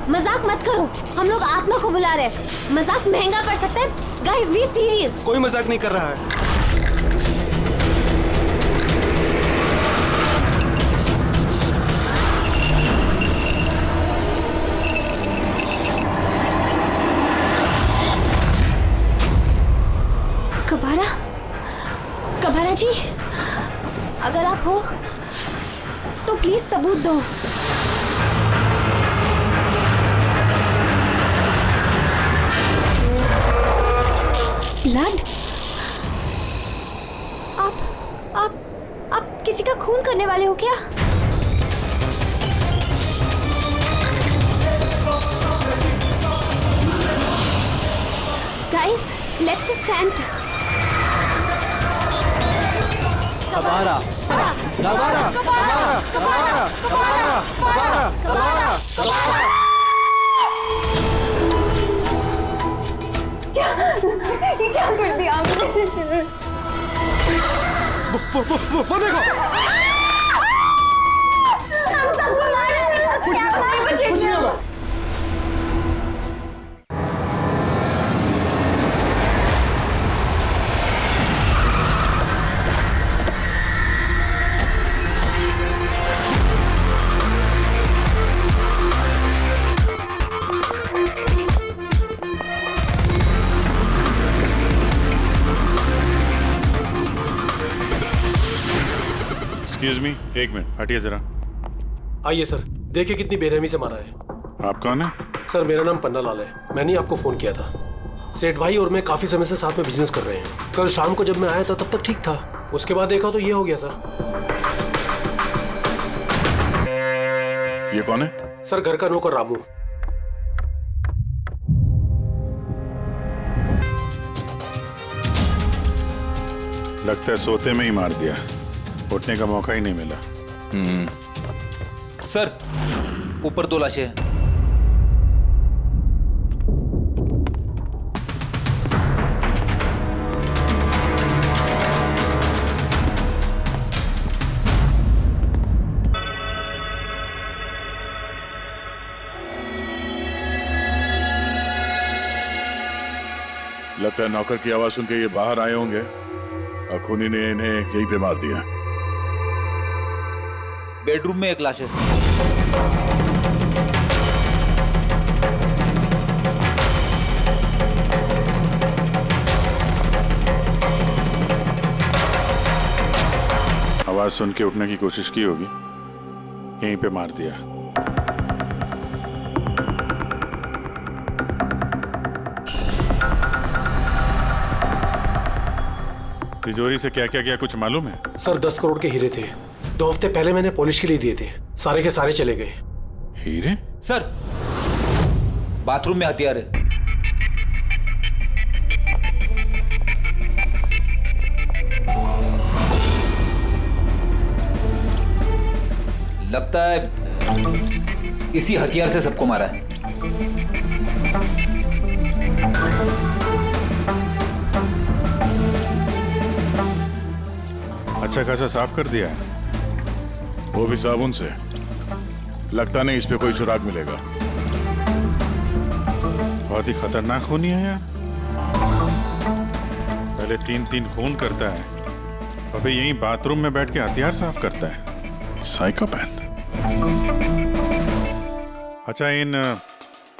मजाक मत करो, हम लोग आत्मा को बुला रहे हैं। मजाक महंगा पड़ सकता है। Guys be serious. कोई मजाक नहीं कर रहा है। कबारा जी, अगर आप हो तो प्लीज सबूत दो। ब्लड? आप किसी का खून करने वाले हो क्या? Guys, let's just chant. कबारा, कबारा, कबारा, कबारा, कबारा, कबारा, कबारा, कबारा। क्या कर दिया आपने? वो देखो। हम सबको मार रहे हैं। एक्सक्यूज मी, एक मिनट हटिए जरा। आइए सर, देखिए कितनी बेरहमी से मारा है। आप कौन है? सर मेरा नाम पन्ना लाल है। मैंने आपको फोन किया था। सेठ भाई और मैं काफी समय से साथ में बिजनेस कर रहे हैं। कल शाम को जब मैं आया था तब तक ठीक था, उसके बाद देखा तो ये हो गया सर। ये कौन है? सर घर का नौकर रामू। लगता है सोते में ही मार दिया, उठने का मौका ही नहीं मिला। सर, ऊपर 2 लाशें हैं। लगता है नौकर की आवाज सुन के ये बाहर आए होंगे और खूनी ने इन्हें यहीं पे मार दिया। बेडरूम में 1 लाश है। आवाज सुन के उठने की कोशिश की होगी, यहीं पे मार दिया। तिजोरी से क्या क्या गया कुछ मालूम है? सर 10 करोड़ के हीरे थे। 2 हफ्ते पहले मैंने पॉलिश के लिए दिए थे, सारे के सारे चले गए। हीरे? सर, बाथरूम में हथियार है। लगता है इसी हथियार से सबको मारा है। अच्छा खासा साफ कर दिया है, वो भी साबुन से। लगता नहीं इस पे कोई सुराग मिलेगा। बहुत ही खतरनाक खूनी है यार। पहले 3 खून करता है, अबे यहीं बाथरूम में बैठ के हथियार साफ करता है। साइकोपैथ। अच्छा, इन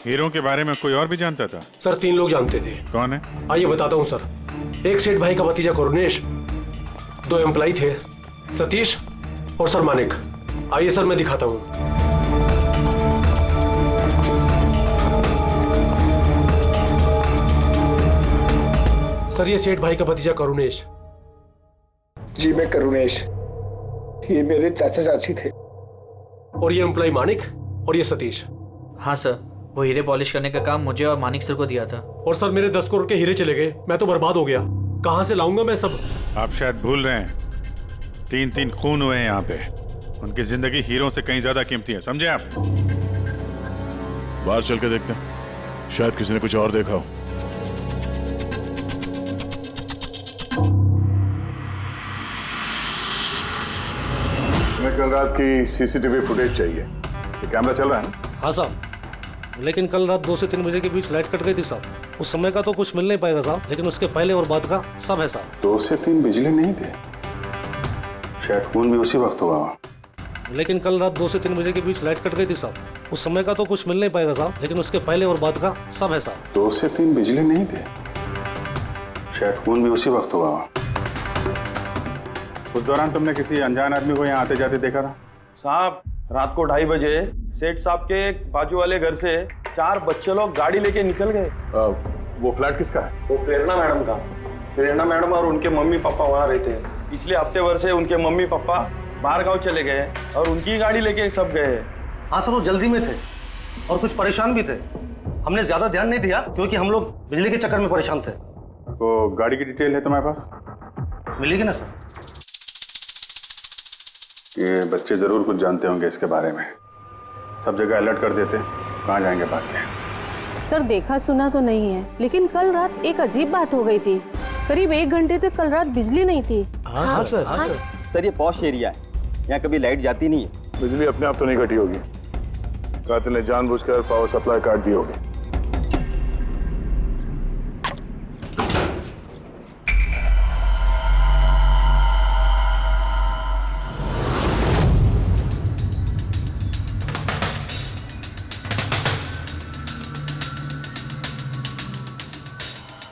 हीरों के बारे में कोई और भी जानता था? सर 3 लोग जानते थे। कौन है? आइए बताता हूँ सर। एक सेठ भाई का भतीजा करुणेश, 2 एम्प्लॉय थे, सतीश और सर मानिक। आइए सर मैं दिखाता हूँ। सर ये सेठ भाई का भतीजा करुणेश। जी मैं करुणेश, ये मेरे चाचा चाची थे। और ये एम्प्लॉय मानिक और ये सतीश। हाँ सर, वो हीरे पॉलिश करने का काम मुझे और मानिक सर को दिया था। और सर मेरे 10 करोड़ के हीरे चले गए, मैं तो बर्बाद हो गया। कहां से लाऊंगा मैं सब? आप शायद भूल रहे हैं, 3 खून हुए हैं यहाँ पे। उनकी जिंदगी हीरों से कहीं ज्यादा कीमती है, समझे आप? बाहर चल के देखते हैं, शायद किसी ने कुछ और देखा हो। हमें कल रात की सीसीटीवी फुटेज चाहिए। ये कैमरा चल रहा है ना? हाँ साहब। लेकिन कल रात 2 से 3 बजे के बीच लाइट कट गई थी साहब। उस समय का तो कुछ मिल नहीं पाएगा साहब, लेकिन उसके पहले और बाद का सब है साहब। 2 से 3 बिजली नहीं थे, शायद खून भी उसी वक्त हुआ। लेकिन कल रात 2 से 3 बजे के बीच लाइट कट गई थी साहब। उस समय का तो कुछ मिल नहीं पाएगा साहब, लेकिन उसके पहले और बाद का सब है साहब। 2 से 3 बिजली नहीं थे, शायद खून भी उसी वक्त हुआ। उस दौरान तुमने किसी अनजान आदमी को यहाँ आते जाते देखा था? साहब रात को 2:30 बजे सेठ साहब के बाजू वाले घर से 4 बच्चे लोग गाड़ी लेके निकल गए। वो फ्लैट किसका है? वो प्रेरणा मैडम का। प्रेरणा मैडम और उनके मम्मी पापा वहाँ रहते हैं। पिछले हफ्ते भर से उनके मम्मी पापा बाहर गाँव चले गए और उनकी गाड़ी लेके सब गए। हाँ सर, वो जल्दी में थे और कुछ परेशान भी थे। हमने ज्यादा ध्यान नहीं दिया क्योंकि हम लोग बिजली के चक्कर में परेशान थे। तो गाड़ी की डिटेल है तुम्हारे पास? मिलेगी ना सर? ये बच्चे जरूर कुछ जानते होंगे इसके बारे में, सब जगह अलर्ट कर देते। कहाँ जाएंगे भाग के? सर देखा सुना तो नहीं है, लेकिन कल रात एक अजीब बात हो गई थी। करीब 1 घंटे तक कल रात बिजली नहीं थी। हाँ सर। सर ये पॉश एरिया है, यहाँ कभी लाइट जाती नहीं है। बिजली अपने आप तो नहीं कटी होगी, कातिल ने जानबूझकर पावर सप्लाई काट दी होगी।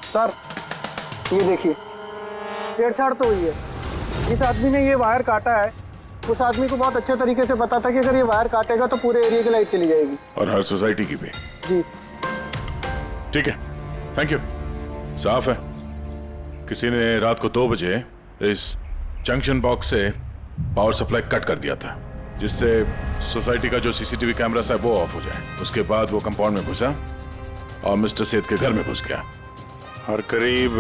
सर ये देखिए, छेड़छाड़ तो हुई है। जिस आदमी ने ये वायर काटा है उस आदमी को बहुत अच्छे तरीके से पता था कि अगर ये वायर काटेगा तो पूरे एरिया की लाइट चली जाएगी। और हर सोसाइटी की भी। जी ठीक है, थैंक यू। साफ है, किसी ने रात को 2 बजे इस जंक्शन बॉक्स से पावर सप्लाई कट कर दिया था, जिससे सोसाइटी का जो सीसीटीवी कैमरा है वो ऑफ हो जाए। उसके बाद वो कंपाउंड में घुसा और मिस्टर सेठ के घर में घुस गया। और करीब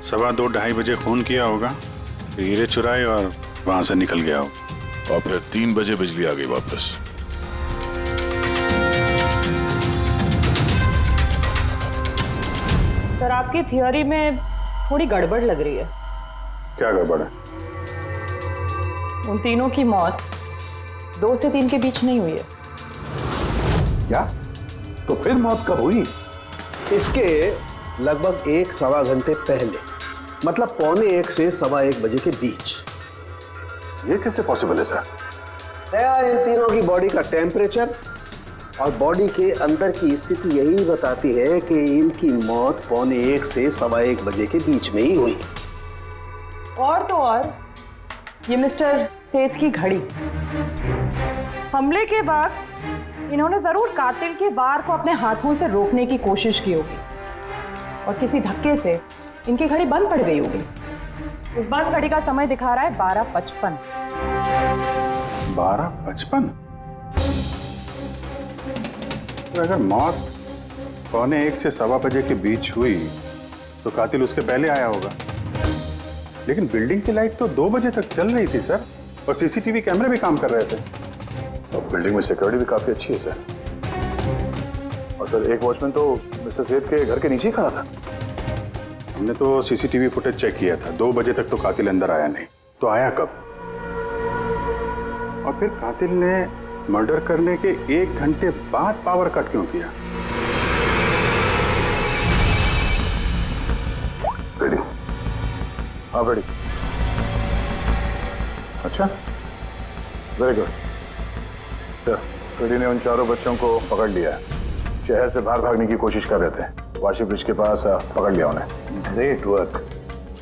2:15-2:30 बजे खून किया होगा, फिर हीरे चुराए और वहां से निकल गया हो। और फिर 3 बजे बिजली आ गई वापस। सर आपकी थियोरी में थोड़ी गड़बड़ लग रही है। क्या गड़बड़ है? उन तीनों की मौत 2 से 3 के बीच नहीं हुई है। क्या? तो फिर मौत कब हुई? इसके लगभग 1-1.25 घंटे पहले, मतलब 12:45 से 1:15 बजे के बीच। ये कैसे पॉसिबल है सर? इन तीनों की बॉडी का टेम्परेचर और बॉडी के अंदर की स्थिति यही बताती है कि इनकी मौत 12:45 से 1:15 बजे के बीच में ही हुई। और तो और ये मिस्टर सेठ की घड़ी, हमले के बाद इन्होंने जरूर कातिल के वार को अपने हाथों से रोकने की कोशिश की होगी और किसी धक्के से इनकी घड़ी बंद पड़ गई होगी। इस बार घड़ी का समय दिखा रहा है 12:55। 12:55? तो अगर मौत 12:45 से 1:15 बजे के बीच हुई तो कातिल उसके पहले आया होगा। लेकिन बिल्डिंग की लाइट तो 2 बजे तक चल रही थी सर, और सीसीटीवी कैमरे भी काम कर रहे थे। और बिल्डिंग में सिक्योरिटी भी काफी अच्छी है सर। और सर एक वॉचमैन तो मिस्टर सेठ के घर के नीचे ही खड़ा था। हमने तो सीसीटीवी फुटेज चेक किया था, 2 बजे तक तो कातिल अंदर आया नहीं। तो आया कब? और फिर कातिल ने मर्डर करने के 1 घंटे बाद पावर कट क्यों किया? रेडी? हाँ रेडी। अच्छा, वेरी गुड। रेडी ने उन 4 बच्चों को पकड़ लिया है। शहर से बाहर भागने की कोशिश कर रहे थे, वाशी ब्रिज के पास पकड़ लिया उन्हें। Great work.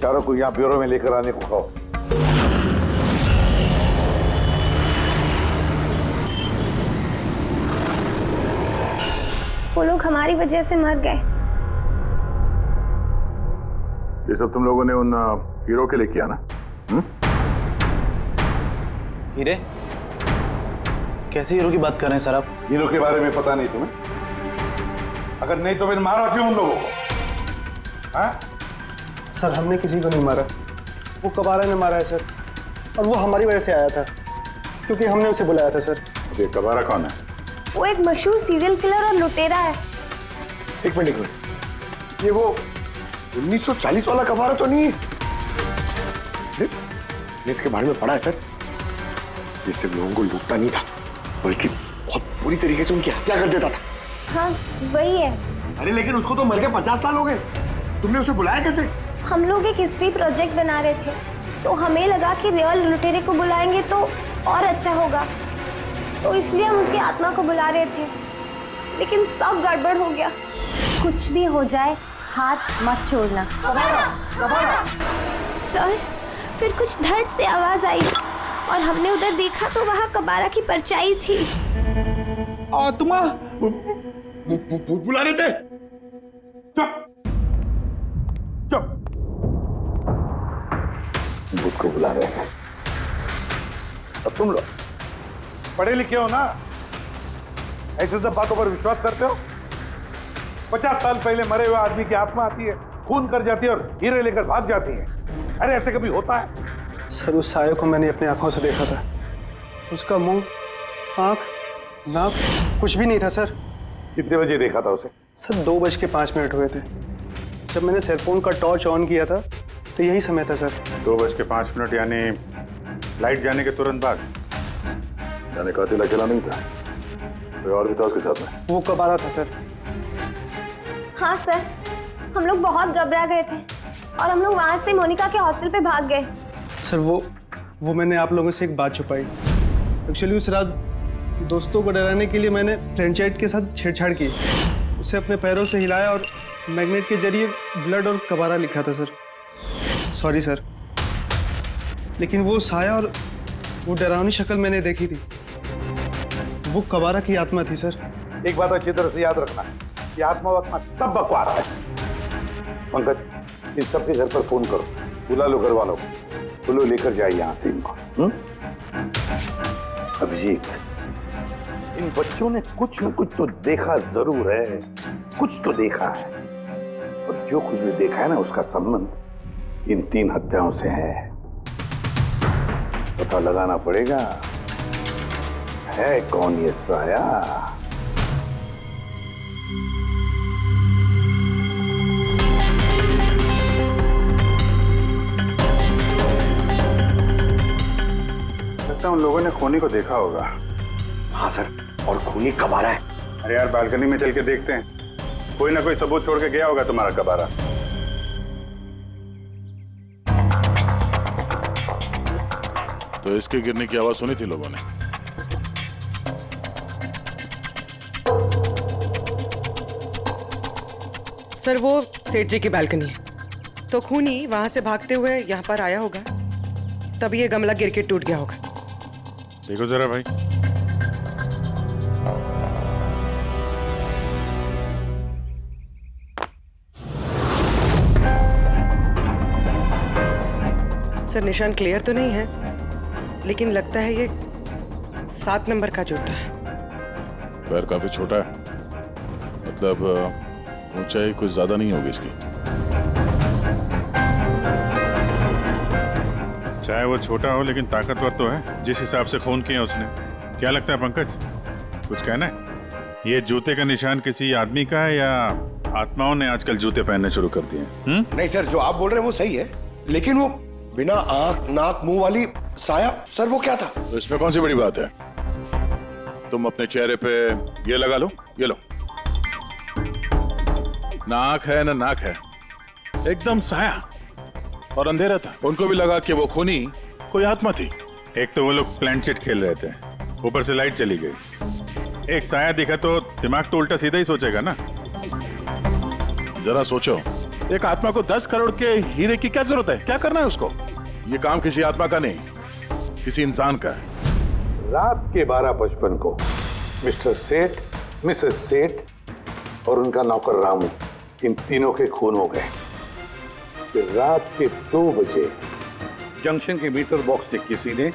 चारों को यहाँ ब्यूरो में लेकर आने को कहो। वो लोग हमारी वजह से मर गए। ये सब तुम लोगों ने उन हीरो के लिए किया ना? हीरे? कैसे हीरो की बात कर रहे हैं सर आप? हीरो के बारे में पता नहीं तुम्हें? अगर नहीं तो फिर मारा क्यों उन लोगों को? हाँ? सर हमने किसी को नहीं मारा, वो कबारा ने मारा है सर, और वो हमारी वजह से आया था क्योंकि हमने उसे बुलाया था सर। ये कबारा कौन है? वो एक मशहूर सीरियल किलर और लुटेरा है। एक मिनट, ये वो 1940 वाला कबारा तो नहीं है? इसके बारे में पढ़ा है सर। ये सिर्फ लोगों को लूटता नहीं था, बल्कि बहुत बुरी तरीके से उनकी हत्या कर देता था। हाँ वही है। अरे लेकिन उसको तो मर के 50 साल हो गए, तुमने उसे बुलाया कैसे? हम लोग एक हिस्ट्री प्रोजेक्ट बना रहे थे, तो हमें लगा कि रियल लुटेरे को बुलाएंगे तो और अच्छा होगा, तो इसलिए हम उसकी आत्मा को बुला रहे थे, लेकिन सब गड़बड़ हो गया। कुछ भी हो जाए हाथ मत छोड़ना। सर फिर कुछ धड़ से आवाज आई और हमने उधर देखा तो वहाँ कबारा की परछाई थी। आत्मा बुला रहे थे। चुप चुप, भूत को बुला रहे हैं। अब तुम लोग पढ़े लिखे हो ना, ऐसे सब बातों पर विश्वास करते हो? 50 साल पहले मरे हुए आदमी की आत्मा आती है, खून कर जाती है और हीरे लेकर भाग जाती है। अरे ऐसे कभी होता है? सर उस साये को मैंने अपनी आंखों से देखा था। उसका मुंह, आंख, नाक कुछ भी नहीं था सर। कितने बजे देखा था उसे? सर 2:05 हुए थे। जब मैंने सेलफोन का टॉर्च ऑन किया था तो यही समय था सर। 2:05 यानी लाइट जाने के तुरंत बाद। जाने कातिल अकेला नहीं था, कोई और भी था उसके साथ में? वो कबारा था सर। हाँ सर, हम लोग बहुत घबरा गए थे और हम लोग वहाँ से मोनिका के हॉस्टल पे भाग गए। सर वो मैंने आप लोगों से एक बात छुपाई। एक्चुअली उस रात दोस्तों को डराने के लिए मैंने फ्रेंचाइट के साथ छेड़छाड़ की, उसे अपने पैरों से हिलाया और मैग्नेट के जरिए ब्लड और कबारा लिखा था सर। सॉरी सर, लेकिन वो साया और वो डरावनी शक्ल मैंने देखी थी, वो कबारा की आत्मा थी सर। एक बात अच्छी तरह से याद रखना है कि आत्मा वत्मा सब बकवास है। पंकज, इन सबके घर पर फोन करो, बुला लो घर वालों को, बोलो लेकर जाए यहाँ से इनको। अभिजीत, इन बच्चों ने कुछ न कुछ तो देखा जरूर है, कुछ तो देखा है, और जो कुछ भी देखा है ना उसका संबंध इन 3 हत्याओं से है। पता लगाना पड़ेगा है कौन ये साया। लगता है उन लोगों ने खूनी को देखा होगा। हाँ सर, और खूनी कबारा है। अरे यार बालकनी में चल के देखते हैं, कोई ना कोई सबूत छोड़ के गया होगा तुम्हारा कबारा। तो इसके गिरने की आवाज सुनी थी लोगों ने? सर वो सेठ जी की बालकनी है, तो खूनी वहां से भागते हुए यहाँ पर आया होगा, तभी ये गमला गिर के टूट गया होगा। देखो जरा भाई, सर निशान क्लियर तो नहीं है, लेकिन लगता है ये 7 नंबर का जूता है। पैर काफी छोटा है, मतलब ऊंचाई कुछ ज्यादा नहीं होगी इसकी। चाहे वो छोटा हो लेकिन ताकतवर तो है, जिस हिसाब से खून किया उसने। क्या लगता है पंकज, कुछ कहना है? ये जूते का निशान किसी आदमी का है या आत्माओं ने आजकल जूते पहनने शुरू कर दिए? नहीं सर, जो आप बोल रहे हैं वो सही है, लेकिन वो बिना आंख नाक मुंह वाली साया, सर वो क्या था? तो इसमें कौन सी बड़ी बात है? तुम अपने चेहरे पे ये लगा लो, ये लो। ना आंख है ना नाक है, एकदम साया और अंधेरा था। उनको भी लगा कि वो खूनी कोई आत्मा थी। एक तो वो लोग प्लेनचेट खेल रहे थे, ऊपर से लाइट चली गई। एक साया दिखा तो दिमाग तो उल्टा सीधा ही सोचेगा ना। जरा सोचो, एक आत्मा को 10 करोड़ के हीरे की क्या जरूरत है? क्या करना है उसको? ये काम किसी आत्मा का नहीं, किसी इंसान का है। रात के 12:55 को मिस्टर सेठ, मिसेस सेठ और उनका नौकर रामू, इन तीनों के खून हो गए। फिर रात के 2 बजे जंक्शन के मीटर बॉक्स से किसी ने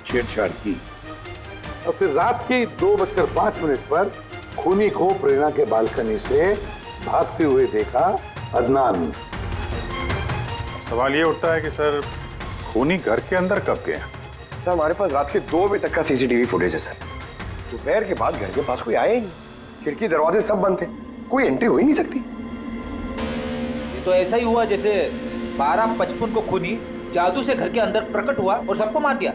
छेड़छाड़ की, और फिर रात के 2:05 पर खूनी को प्रेरणा के बालकनी से भागते हुए देखा अदनान। सवाल ये उठता है कि सर खूनी घर के अंदर कब गया? सर हमारे पास रात के 2 बजे तक का सीसीटीवी फुटेज है सर। दोपहर के बाद घर के पास कोई आया ही नहीं, खिड़की दरवाजे सब बंद थे, कोई एंट्री हो ही नहीं सकती। ये तो ऐसा ही हुआ जैसे 12:55 को खूनी जादू से घर के अंदर प्रकट हुआ और सबको मार दिया।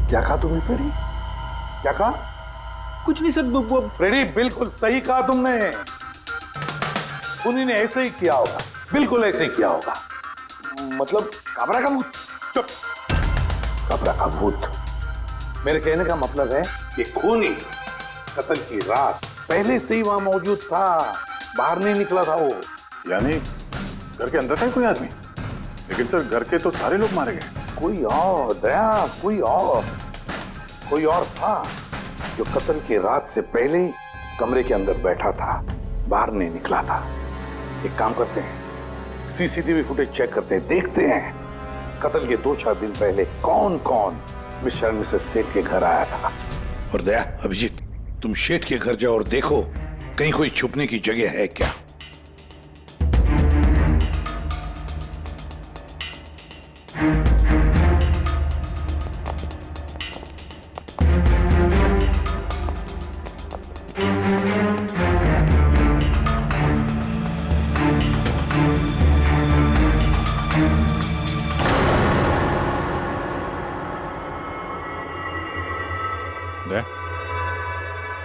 क्या कहा तुमने? क्या कहा? कुछ नहीं सर। फ्रेडी, बिल्कुल सही कहा तुमने। खूनी ने ऐसे ही किया होगा, बिल्कुल ऐसे ही किया होगा। मतलब काबरा का भूत? चुप। काबरा का भूत? मेरे कहने का मतलब है कि खूनी कत्ल की रात पहले से ही वहां मौजूद था, बाहर नहीं निकला था वो। यानी घर के अंदर था कोई आदमी? लेकिन सर घर के तो सारे लोग मारे गए। कोई और दया, कोई और था जो कत्ल की रात से पहले ही कमरे के अंदर बैठा था, बाहर नहीं निकला था। एक काम करते हैं, सीसीटीवी फुटेज चेक करते हैं, देखते हैं कत्ल के 2-4 दिन पहले कौन कौन मिस्टर और मिसेस सेठ के घर आया था। और दया, अभिजीत, तुम शेठ के घर जाओ और देखो कहीं कोई छुपने की जगह है क्या।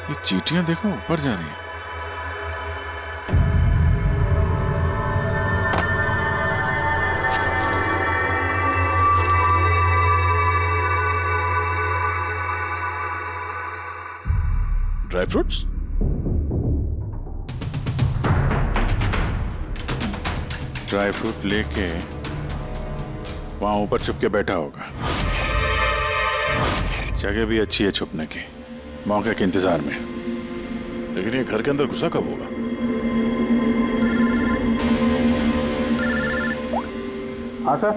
ये चींटियां देखो ऊपर जा रही हैं। Dry fruits? ड्राई फ्रूट लेके वहां ऊपर छुप के बैठा होगा। जगह भी अच्छी है छुपने की, मौके के इंतजार में। लेकिन ये घर के अंदर घुसा कब होगा? हाँ सर,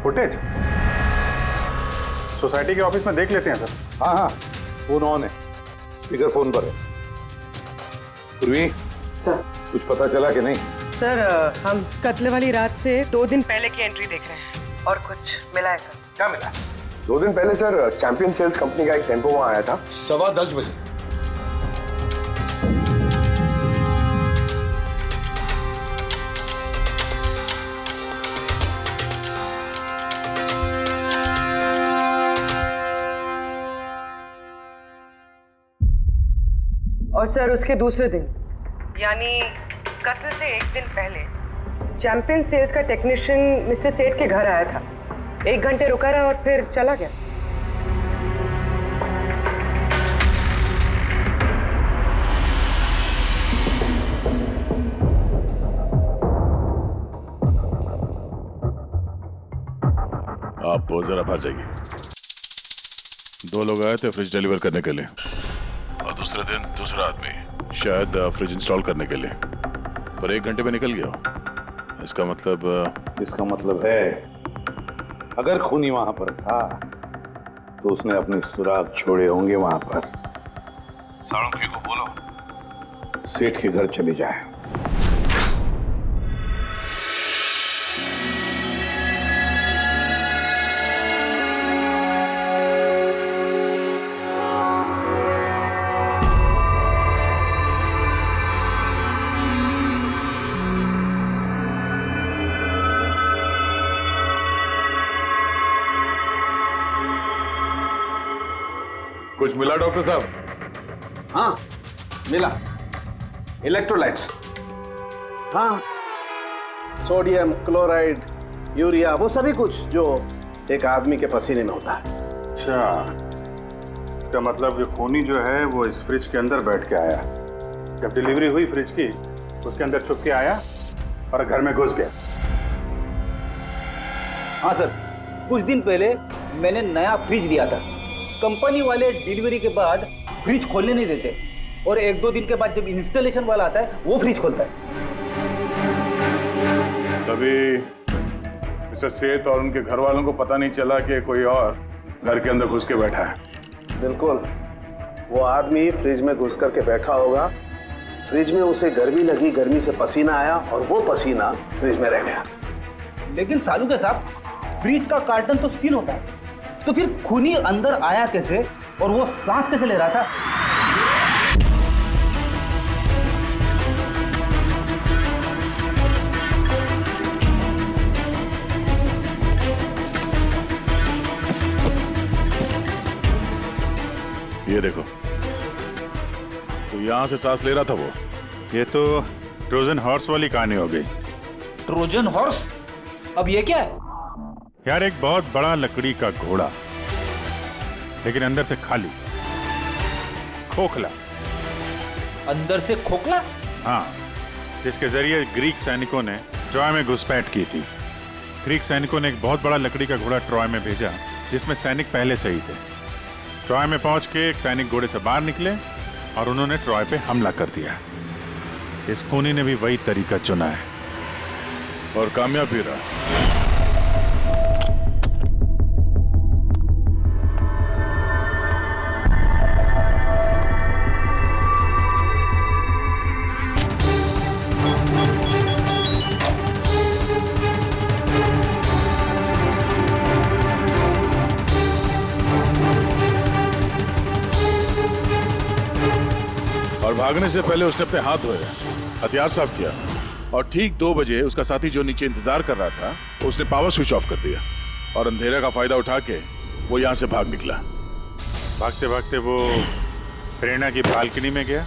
फुटेज सोसाइटी के ऑफिस में देख लेते हैं सर। हाँ हाँ, फोन ऑन है, स्पीकर फोन पर है। पूर्वी सर, कुछ पता चला कि नहीं? सर हम कत्ल वाली रात से 2 दिन पहले की एंट्री देख रहे हैं और कुछ मिला है सर। क्या मिला? 2 दिन पहले सर चैंपियन सेल्स कंपनी का एक टेम्पो वहां आया था 10:15 बजे। और सर उसके दूसरे दिन यानी कत्ल से 1 दिन पहले चैंपियन सेल्स का टेक्नीशियन मिस्टर सेठ के घर आया था। 1 घंटे रुका रहा और फिर चला गया। आप जरा बाहर जाइए। 2 लोग आए थे फ्रिज डिलीवर करने के लिए और दूसरे दिन दूसरा आदमी शायद फ्रिज इंस्टॉल करने के लिए, पर 1 घंटे में निकल गया। इसका मतलब है अगर खूनी वहां पर था तो उसने अपने सुराग छोड़े होंगे वहां पर। साळुंखे को बोलो सेठ के घर चले जाए। कुछ मिला डॉक्टर साहब? हाँ मिला, इलेक्ट्रोलाइट्स। हाँ, सोडियम, क्लोराइड, यूरिया, वो सभी कुछ जो एक आदमी के पसीने में होता है। अच्छा, इसका मतलब ये खूनी जो है वो इस फ्रिज के अंदर बैठ के आया। जब डिलीवरी हुई फ्रिज की, उसके अंदर छुप के आया और घर में घुस गया। हाँ सर, कुछ दिन पहले मैंने नया फ्रिज लिया था। कंपनी वाले डिलीवरी के बाद फ्रिज खोलने नहीं देते और 1-2 दिन के बाद जब इंस्टॉलेशन वाला आता है वो फ्रिज खोलता है। तभी मिस्टर सेठ और उनके घर वालों को पता नहीं चला कि कोई और घर के अंदर घुस के बैठा है। बिल्कुल, वो आदमी फ्रिज में घुस करके बैठा होगा। फ्रिज में उसे गर्मी लगी, गर्मी से पसीना आया और वो पसीना फ्रिज में रह गया। लेकिन सालू के साहब, फ्रिज का कार्टन तो सील होता है, तो फिर खूनी अंदर आया कैसे और वो सांस कैसे ले रहा था? ये देखो, तो यहां से सांस ले रहा था वो। ये तो ट्रोजन हॉर्स वाली कहानी हो गई। Trojan horse? अब ये क्या है? यार एक बहुत बड़ा लकड़ी का घोड़ा, लेकिन अंदर से खाली, खोखला। अंदर से खोखला? हाँ, जिसके जरिए ग्रीक सैनिकों ने ट्रॉय में घुसपैठ की थी। ग्रीक सैनिकों ने एक बहुत बड़ा लकड़ी का घोड़ा ट्रॉय में भेजा, जिसमें सैनिक पहले से ही थे। ट्रॉय में पहुंच के एक सैनिक घोड़े से बाहर निकले और उन्होंने ट्रॉय पे हमला कर दिया। इस खूनी ने भी वही तरीका चुना है और कामयाब भी रहा। भागने से पहले उसने अपने हाथ धोए, हथियार साफ किया और ठीक 2 बजे उसका साथी जो नीचे इंतजार कर रहा था उसने पावर स्विच ऑफ कर दिया और अंधेरे का फायदा उठा के वो यहाँ से भाग निकला। भागते भागते वो प्रेरणा की बालकनी में गया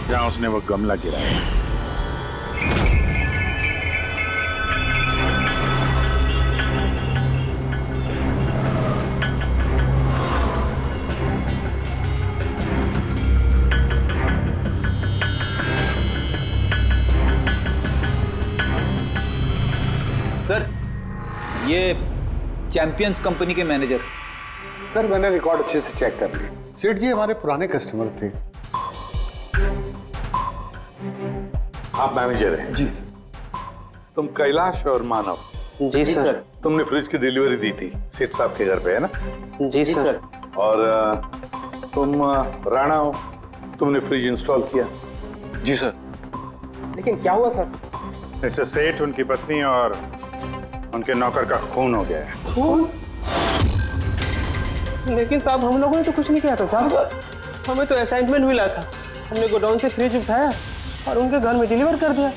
जहाँ उसने वो गमला गिराया। सर, ये चैंपियंस कंपनी के मैनेजर। सर मैंने रिकॉर्ड अच्छे से चेक कर लिया। सेठ जी हमारे पुराने कस्टमर थे। आप मैनेजर हैं? जी सर। तुम कैलाश और मानव? जी सर। तुमने फ्रिज की डिलीवरी दी थी सेठ साहब के घर पे, है ना? जी सर। और तुम राणा हो, तुमने फ्रिज इंस्टॉल किया? जी सर। लेकिन क्या हुआ सर? मिस्टर सेठ, उनकी पत्नी और उनके नौकर का खून हो गया है। खून? लेकिन साहब हम लोगों ने तो कुछ नहीं किया था साहब। हमें तो असाइनमेंट मिला था, हमने गोडाउन से फ्रिज उठाया और उनके घर में डिलीवर कर दिया।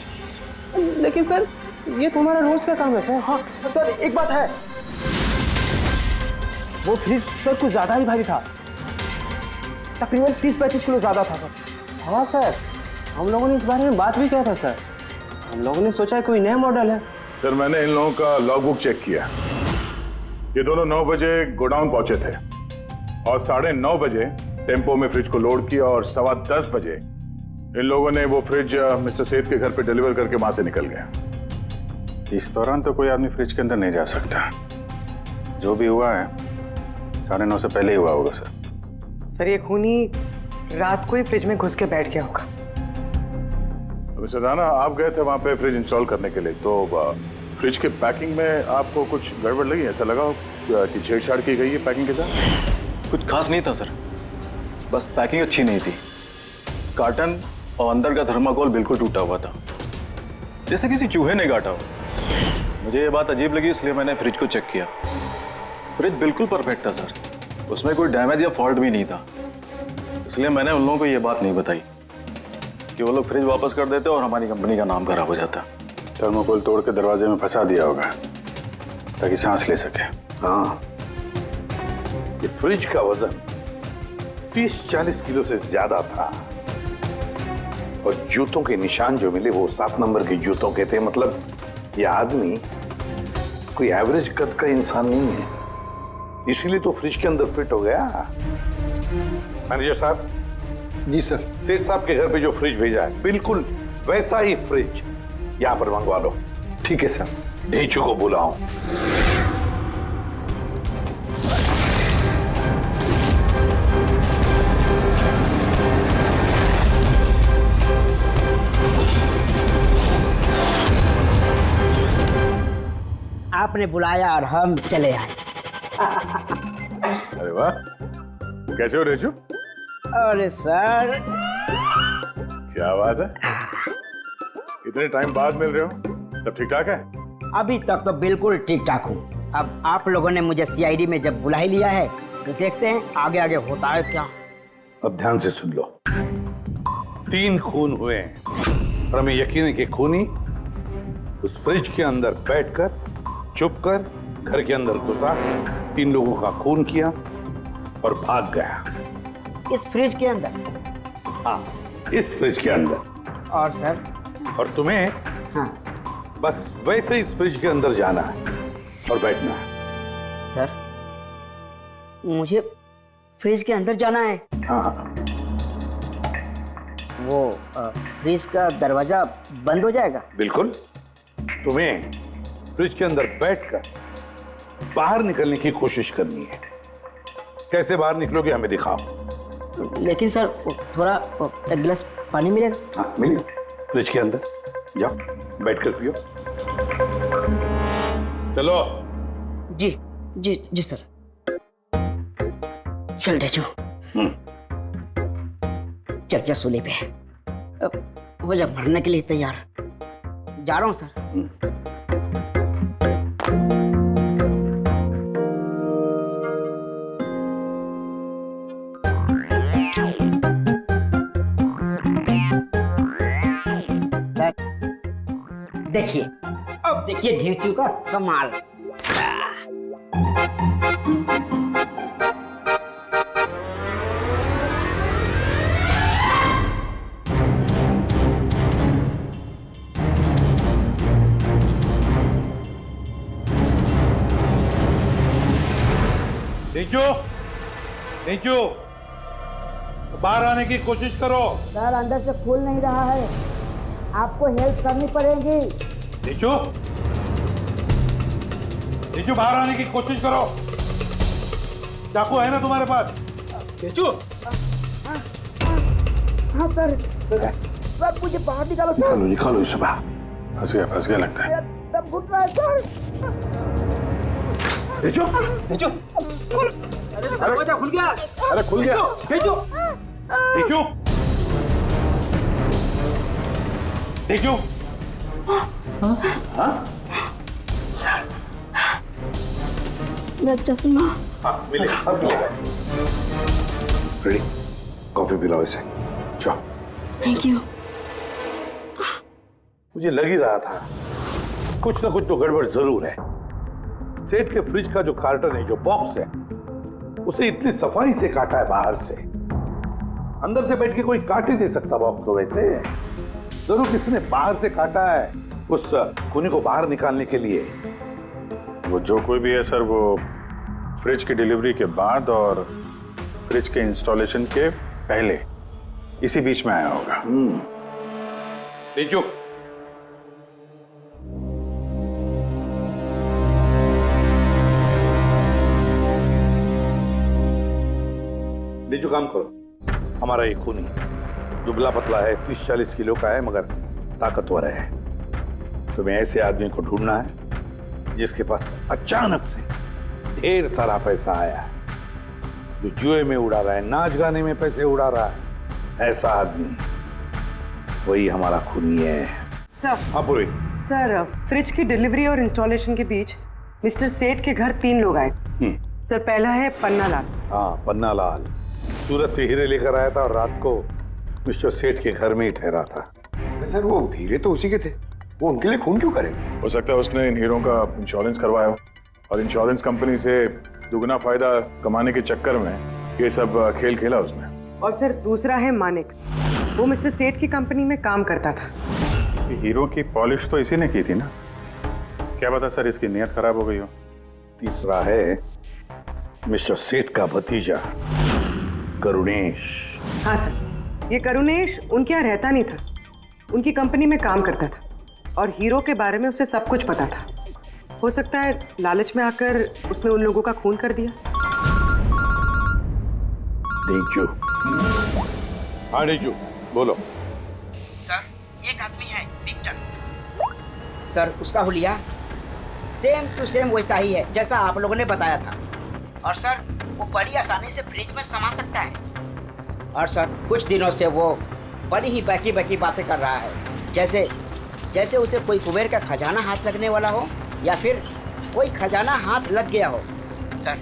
लेकिन सर ये तुम्हारा रोज का काम है सर। हाँ सर, एक बात है, वो फ्रिज सर कुछ ज्यादा ही भारी था, तकरीबन 30-35 किलो ज्यादा था सर। हाँ सर, हम लोगों ने इस बारे में बात भी किया था सर। हम लोगों ने सोचा कोई नया मॉडल है। सर मैंने इन लोगों का लॉगबुक चेक किया। ये दोनों 9 बजे गोडाउन पहुंचे थे और 9:30 बजे टेम्पो में फ्रिज को लोड किया और 10:15 बजे इन लोगों ने वो फ्रिज मिस्टर सेठ के घर पे डिलीवर करके वहां से निकल गए। इस दौरान तो कोई आदमी फ्रिज के अंदर नहीं जा सकता। जो भी हुआ है 9:30 से पहले ही हुआ होगा सर। सर ये खूनी रात को ही फ्रिज में घुस के बैठ गया होगा। मिस्टर राणा, आप गए थे वहां पे फ्रिज इंस्टॉल करने के लिए, तो फ्रिज के पैकिंग में आपको कुछ गड़बड़ लगी? ऐसा लगा हो कि छेड़छाड़ की गई है पैकिंग के साथ? कुछ खास नहीं था सर, बस पैकिंग अच्छी नहीं थी। कार्टन और अंदर का थर्माकोल बिल्कुल टूटा हुआ था, जैसे किसी चूहे ने काटा हो। मुझे ये बात अजीब लगी, इसलिए मैंने फ्रिज को चेक किया। फ्रिज बिल्कुल परफेक्ट था सर, उसमें कोई डैमेज या फॉल्ट भी नहीं था। इसलिए मैंने उन लोगों को ये बात नहीं बताई कि वो लोग फ्रिज वापस कर देते और हमारी कंपनी का नाम खराब हो जाता। थर्मोकोल तोड़ के दरवाजे में फंसा दिया होगा ताकि सांस ले सके। हाँ, ये फ्रिज का वजन 30-40 किलो से ज्यादा था और जूतों के निशान जो मिले वो 7 नंबर के जूतों के थे। मतलब ये आदमी कोई एवरेज कद का इंसान नहीं है, इसीलिए तो फ्रिज के अंदर फिट हो गया। मैनेजर साहब। जी सर। सेठ साहब के घर पे जो फ्रिज भेजा है बिल्कुल वैसा ही फ्रिज यहाँ पर मंगवा लो। ठीक है सर। ढेंचू को बुलाओ। आपने बुलाया और हम चले आए। अरे वाह, कैसे हो रेचू? अरे सर, क्या बात है, इतने टाइम बाद मिल रहे हो, सब ठीक ठाक है? अभी तक तो बिल्कुल ठीक ठाक हूँ। अब आप लोगों ने मुझे सीआईडी में जब बुला ही लिया है तो देखते हैं आगे आगे होता है क्या। अब ध्यान से सुन लो। 3 खून हुए हैं और हमें यकीन है कि खूनी उस फ्रिज के अंदर बैठकर चुपकर घर के अंदर घुसा, 3 लोगों का खून किया और भाग गया। इस फ्रिज के अंदर? हाँ, इस फ्रिज के अंदर। और सर? और तुम्हें हाँ बस वैसे इस फ्रिज के अंदर जाना है और बैठना है। सर, मुझे फ्रिज के अंदर जाना है? हाँ। वो फ्रिज का दरवाजा बंद हो जाएगा? बिल्कुल। तुम्हें फ्रिज के अंदर बैठकर बाहर निकलने की कोशिश करनी है। कैसे बाहर निकलोगे हमें दिखाओ। लेकिन सर थोड़ा एक गिलास पानी मिलेगा? हाँ मिलेगा, फ्रिज के अंदर जाओ, बैठकर पियो। चलो। जी जी जी सर। चल ढेचू, चल जा सूली पे। अब हो जा मरने के लिए तैयार। जा रहा हूँ सर। देखिए, अब देखिए ढेचू का कमाल। नीचू, नीचू, बाहर आने की कोशिश करो। सर अंदर से खुल नहीं रहा है, आपको हेल्प करनी पड़ेगी। नीचू, नीचू बाहर आने की कोशिश करो। चाकू है ना तुम्हारे पास? नीचू। हाँ सर, सर मुझे बाहर निकालो। निकालो निकालो इसे बाहर। फंस गया लगता है। सब घुट रहा है सर। नीचू, नीचू, दरवाजा खुल गया। अरे खुल गया। नीचू, नीचू, नीचू। हाँ? मेरा चश्मा। हाँ मिलेगा, सब मिलेगा। रेडी, कॉफी पिलाओ इसे। जाओ। Thank you. मुझे लग ही रहा था कुछ ना कुछ तो गड़बड़ जरूर है। सेठ के फ्रिज का जो कार्टन है, जो बॉक्स है, उसे इतनी सफाई से काटा है बाहर से। अंदर से बैठ के कोई काट ही नहीं सकता बॉक्स को वैसे। जरूर किसी ने बाहर से काटा है उस खूनी को बाहर निकालने के लिए। वो जो कोई भी है सर, वो फ्रिज की डिलीवरी के बाद और फ्रिज के इंस्टॉलेशन के पहले इसी बीच में आया होगा। नीचू, नीचू काम करो। हमारा ये खूनी दुबला पतला है, 30-40 किलो का है, मगर ताकतवर है। तुम्हें ऐसे आदमी को ढूंढना है जिसके पास अचानक से ढेर सारा पैसा आया है, जो जुए में उड़ा रहा है, नाच गाने में पैसे उड़ा रहा है। ऐसा आदमी वही हमारा खूनी है। सर। हाँ पूरी। सर, फ्रिज की डिलीवरी और इंस्टॉलेशन के बीच मिस्टर सेठ के घर 3 लोग आए। सर, पहला है पन्ना लाल। हाँ, पन्ना लाल सूरत से हीरे लेकर आया था और रात को मिस्टर सेठ के घर में ही ठहरा था। सर वो हीरे तो उसी के थे, वो उनके लिए खून क्यों करे? हो सकता है उसने इन हीरों का इंश्योरेंस करवाया हो और इंश्योरेंस कंपनी से दुगना फायदा कमाने के चक्कर में ये सब खेल खेला उसने। और सर दूसरा है मानिक, वो मिस्टर सेठ की कंपनी में काम करता था। हीरो की पॉलिश तो इसी ने की थी ना, क्या पता सर इसकी नीयत खराब हो गई हो। तीसरा है मिस्टर सेठ का भतीजा करुणेश। हाँ सर, ये करुणेश उनके यहाँ रहता नहीं था, उनकी कंपनी में काम करता था और हीरो के बारे में उसे सब कुछ पता था। हो सकता है लालच में आकर उसने उन लोगों का खून कर दिया। नीचू। हाँ नीचू, बोलो। सर, एक आदमी है विक्टर। सर, उसका हुलिया सेम टू सेम वैसा ही है जैसा आप लोगों ने बताया था। और सर, वो बड़ी आसानी से फ्रिज में समा सकता है। और सर, कुछ दिनों से वो बड़ी ही बहकी बहकी बातें कर रहा है, जैसे उसे कोई कुबेर का खजाना हाथ लगने वाला हो या फिर कोई खजाना हाथ लग गया हो। सर,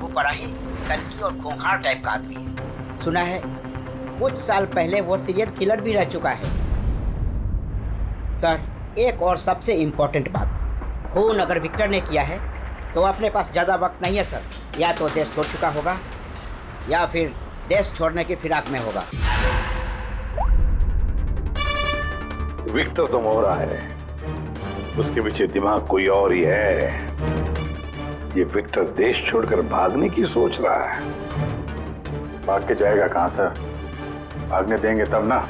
वो बड़ा ही सल्की और खूंखार टाइप का आदमी है। सुना है कुछ साल पहले वो सीरियल किलर भी रह चुका है। सर, एक और सबसे इम्पोर्टेंट बात, खून अगर विक्टर ने किया है तो अपने पास ज़्यादा वक्त नहीं है सर। या तो देश छोड़ चुका होगा या फिर देश छोड़ने की फिराक में होगा। विक्टर तो मोहरा है, उसके पीछे दिमाग कोई और ही है। ये विक्टर देश छोड़कर भागने की सोच रहा है। भाग के जाएगा कहाँ सर? भागने देंगे तब ना।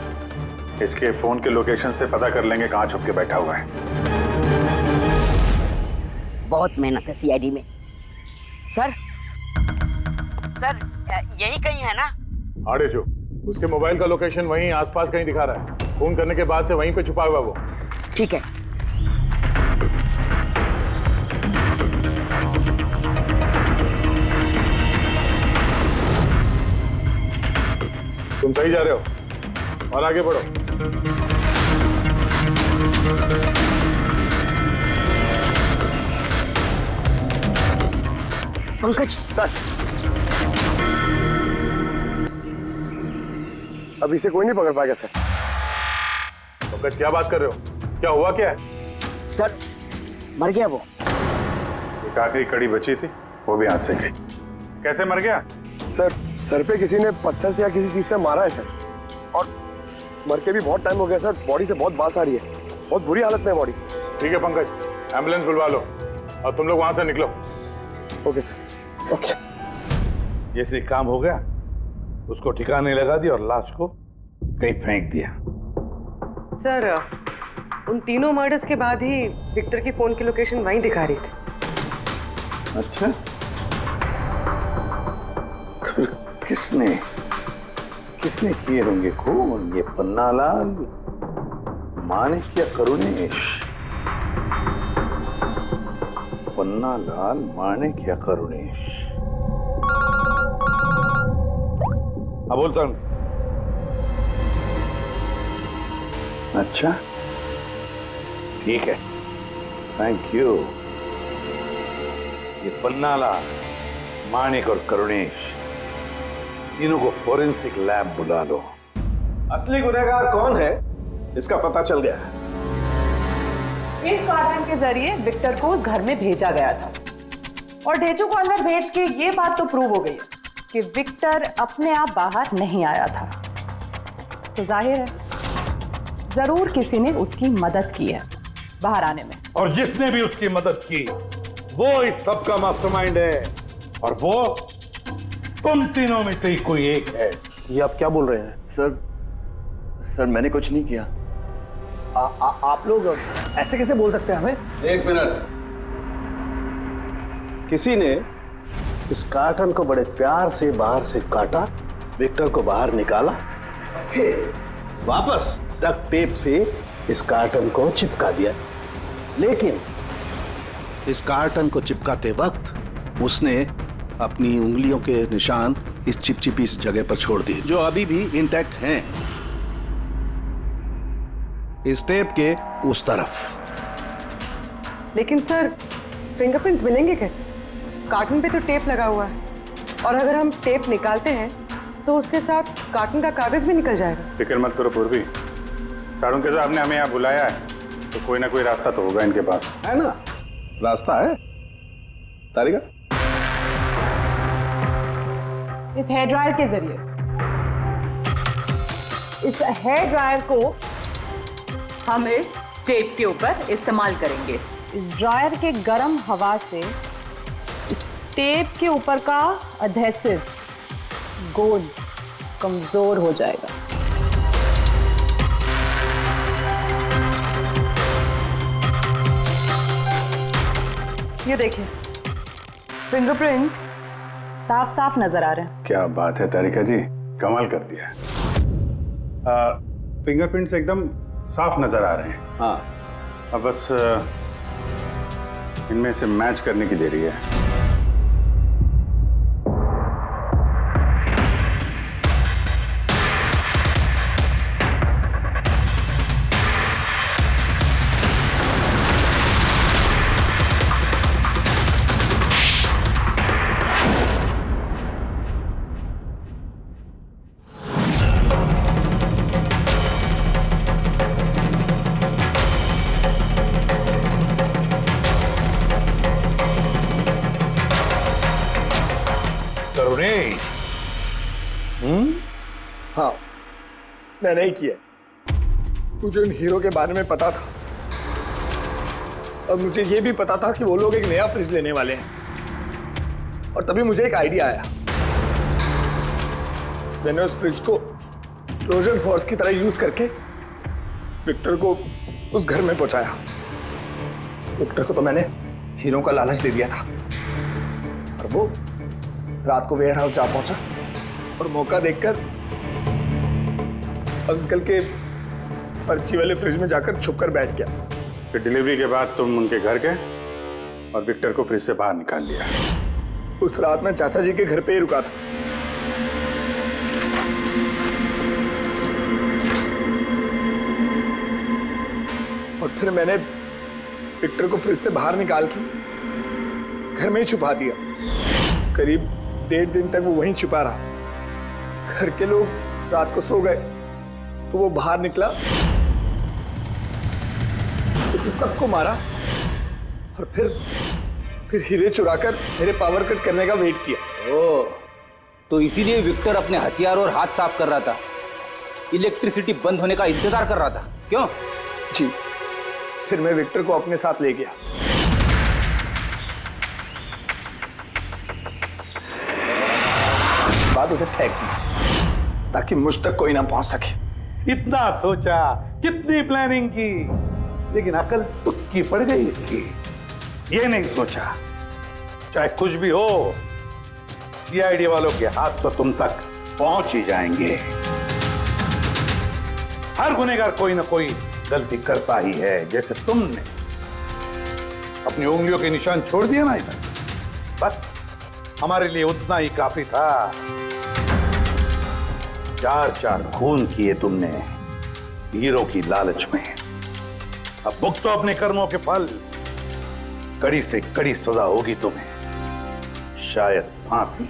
इसके फोन के लोकेशन से पता कर लेंगे कहाँ छुप के बैठा हुआ है। बहुत मेहनत है सीआईडी में। सर यही कहीं है ना? हाँ रेजू, उसके मोबाइल का लोकेशन वहीं आसपास कहीं दिखा रहा है। फोन करने के बाद से वहीं पे छुपा हुआ वो। ठीक है। तुम सही जा रहे हो और आगे बढ़ो। पंकज सर, अभी से कोई नहीं पकड़ पाएगा सर। पंकज क्या बात कर रहे हो? क्या हुआ क्या है? सर मर गया वो। एक आखिरी कड़ी बची थी, वो भी हाथ से गई। कैसे मर गया? सर सर पे किसी ने पत्थर से या किसी चीज से मारा है सर, और मर के भी बहुत टाइम हो गया सर। बॉडी से बहुत बांस आ रही है, बहुत बुरी हालत में है बॉडी। ठीक है पंकज, एम्बुलेंस बुलवा लो और तुम लोग वहां से निकलो। Okay sir. ओके। जैसे काम हो गया, उसको ठिकाने लगा दिया और लाश को कहीं फेंक दिया। सर उन तीनों मर्डर्स के बाद ही विक्टर की फोन की लोकेशन वहीं दिखा रही थी। अच्छा, फिर किसने किए होंगे खून? ये पन्नालाल, मानिक या करुणेश? पन्नालाल, मानिक या करुणेश? हाँ बोलता हूँ। अच्छा ठीक है, थैंक यू। ये पन्नालाल, मानिक और करुणेश, तीनों को फोरेंसिक लैब बुला लो। असली गुनहगार कौन है इसका पता चल गया। इस कार्टन के जरिए विक्टर को उस घर में भेजा गया था और ढेचू को अंदर भेज के ये बात तो प्रूव हो गई कि विक्टर अपने आप बाहर नहीं आया था। तो जाहिर है जरूर किसी ने उसकी मदद की है बाहर आने में। और जिसने भी उसकी मदद की वो इस सब का मास्टरमाइंड है, और वो तुम तीनों में से ही कोई एक है। ये आप क्या बोल रहे हैं? सर मैंने कुछ नहीं किया। आप लोग ऐसे कैसे बोल सकते हैं हमें? एक मिनट। किसी ने इस कार्टन को बड़े प्यार से बाहर से काटा, विक्टर को बाहर निकाला, फिर वापस डक्ट टेप से इस कार्टन को चिपका दिया। लेकिन इस कार्टन को चिपकाते वक्त उसने अपनी उंगलियों के निशान इस चिपचिपी इस जगह पर छोड़ दिए, जो अभी भी इंटैक्ट हैं, इस टेप के उस तरफ। लेकिन सर फिंगरप्रिंट्स मिलेंगे कैसे? कार्टन पे तो टेप लगा हुआ है, और अगर हम टेप निकालते हैं तो उसके साथ कार्टन का कागज भी निकल जाएगा। फिक्र मत करो पूर्वी, साड़ू के साहब ने हमें यहाँ बुलाया है तो कोई ना कोई रास्ता तो होगा इनके पास। है ना? रास्ता है तारिका। इस हेयर ड्रायर के जरिए इस हेयर ड्रायर को हम इस टेप के ऊपर इस्तेमाल करेंगे। इस ड्रायर के गर्म हवा से इस टेप के ऊपर का एडहेसिव गोंद कमजोर हो जाएगा। ये देखिए, फिंगरप्रिंट्स साफ साफ नजर आ रहे हैं। क्या बात है तारिका जी, कमाल कर दिया। फिंगरप्रिंट्स एकदम साफ नजर आ रहे हैं। हाँ, अब बस इनमें से मैच करने की देरी है। मैंने ही किया। मुझे उन हीरो के बारे में पता था और मुझे ये भी पता था कि वो लोग एक नया फ्रिज लेने वाले हैं। और तभी मुझे एक आइडिया आया। मैंने उस फ्रिज को ट्रोजन हॉर्स की तरह यूज करके विक्टर को उस घर में पहुंचाया। विक्टर को तो मैंने हीरो का लालच दे दिया था और वो रात को वेयर हाउस जा पहुंचा और मौका देखकर अंकल के पर्ची वाले फ्रिज में जाकर छुपकर बैठ गया। फिर डिलीवरी के बाद तुम उनके घर गए और विक्टर को फ्रिज से बाहर निकाल लिया। उस रात मैं चाचा जी के घर पे ही रुका था। और फिर मैंने विक्टर को फ्रिज से बाहर निकाल के घर में ही छुपा दिया। करीब 1.5 दिन तक वो वहीं छुपा रहा। घर के लोग रात को सो गए तो वो बाहर निकला, उसने सबको मारा और फिर हीरे चुराकर मेरे पावर कट करने का वेट किया। ओह, तो इसीलिए विक्टर अपने हथियार और हाथ साफ कर रहा था, इलेक्ट्रिसिटी बंद होने का इंतजार कर रहा था, क्यों? जी, फिर मैं विक्टर को अपने साथ ले गया। बाद उसे फेंक दी ताकि मुझ तक कोई ना पहुंच सके। इतना सोचा, कितनी प्लानिंग की, लेकिन अकल तुक्की पड़ गई इसकी। ये नहीं सोचा चाहे कुछ भी हो, सीआईडी वालों के हाथ तो तुम तक पहुंच ही जाएंगे। हर गुनहगार कोई ना कोई गलती करता ही है। जैसे तुमने अपनी उंगलियों के निशान छोड़ दिया ना इधर, बस हमारे लिए उतना ही काफी था। 4 खून किए तुमने हीरो की लालच में। अब भुगतो अपने कर्मों के फल। कड़ी से कड़ी सजा होगी तुम्हें, शायद फांसी।